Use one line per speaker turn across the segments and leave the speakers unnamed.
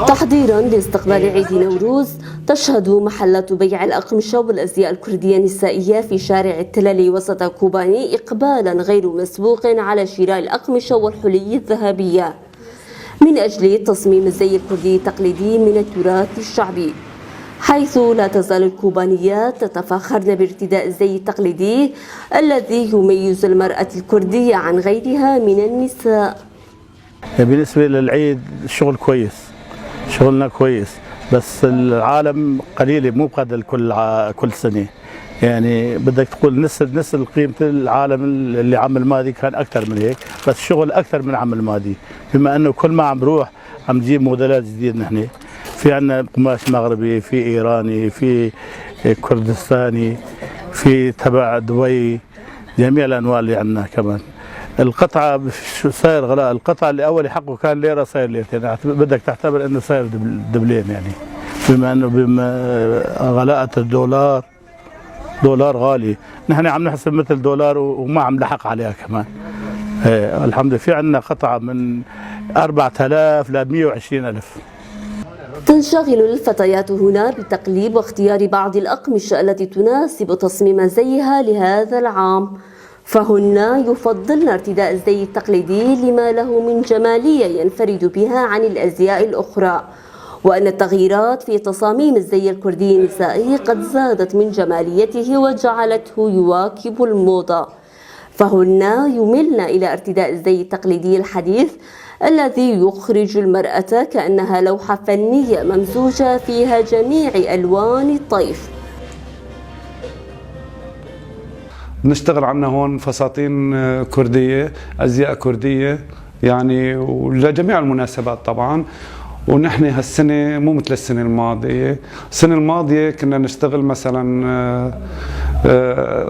تحضيرا لاستقبال عيد نوروز، تشهد محلات بيع الأقمشة والأزياء الكردية النسائية في شارع التلالي وسط كوباني إقبالا غير مسبوق على شراء الأقمشة والحلي الذهبية من أجل تصميم الزي الكردي التقليدي من التراث الشعبي، حيث لا تزال الكوبانيات تتفاخرن بارتداء الزي التقليدي الذي يميز المرأة الكردية عن غيرها من النساء.
بالنسبة للعيد الشغل كويس، شغلنا كويس، بس العالم قليلة مو بقدر كل سنة، يعني بدك تقول نص قيمة العالم اللي عام الماضي كان أكثر من هيك، بس الشغل أكثر من عام الماضي، بما أنه كل ما عم بروح عم نجيب موديلات جديدة. نحن في عندنا قماش مغربي، في إيراني، في كردستاني، في تبع دبي، جميع الأنواع اللي عندنا. كمان القطعة شو صاير غلاء، القطعة اللي أول حقه كان ليرة صاير ليرتين، يعني بدك تعتبر إنه صاير دبلين، يعني بما إنه غلاءة الدولار، دولار غالي، نحن عم نحسب مثل دولار وما عم نلحق عليها كمان. الحمد لله في عندنا قطعة من 4000 ل 120,000.
تنشغل الفتيات هنا بتقليب واختيار بعض الأقمشة التي تناسب تصميم زيها لهذا العام، فهن يفضلن ارتداء الزي التقليدي لما له من جمالية ينفرد بها عن الأزياء الأخرى، وأن التغييرات في تصاميم الزي الكردي النسائي قد زادت من جماليته وجعلته يواكب الموضة، فهن يملن إلى ارتداء الزي التقليدي الحديث الذي يخرج المرأة كأنها لوحة فنية ممزوجة فيها جميع ألوان الطيف.
بنشتغل عنا هون فساتين كردية، أزياء كردية، يعني ولجميع المناسبات طبعا. ونحن هالسنة مو مثل السنة الماضية، السنة الماضية كنا نشتغل مثلا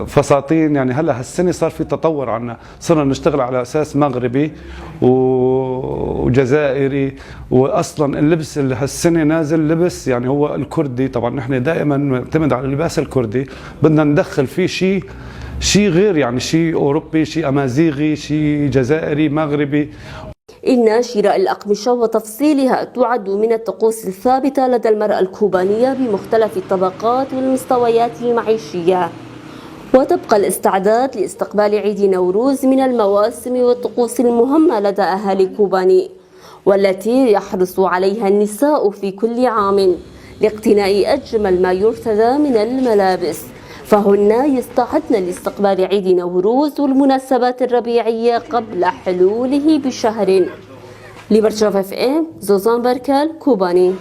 فساتين، يعني هلا هالسنة صار في تطور عنا، صرنا نشتغل على أساس مغربي وجزائري، وأصلا اللبس اللي هالسنة نازل لبس يعني هو الكردي. طبعا نحن دائما نعتمد على اللباس الكردي، بدنا ندخل فيه شيء غير، يعني شيء أوروبي، شيء أمازيغي، شيء جزائري، مغربي.
إن شراء الأقمشة وتفصيلها تعد من الطقوس الثابتة لدى المرأة الكوبانية بمختلف الطبقات والمستويات المعيشية، وتبقى الاستعداد لاستقبال عيد نوروز من المواسم والطقوس المهمة لدى أهالي كوباني، والتي يحرص عليها النساء في كل عام لاقتناء أجمل ما يرتدى من الملابس، فهن يستعدن لاستقبال عيد نوروز والمناسبات الربيعية قبل حلوله بشهر. لبرشاف FM، زوزان بركال، كوباني.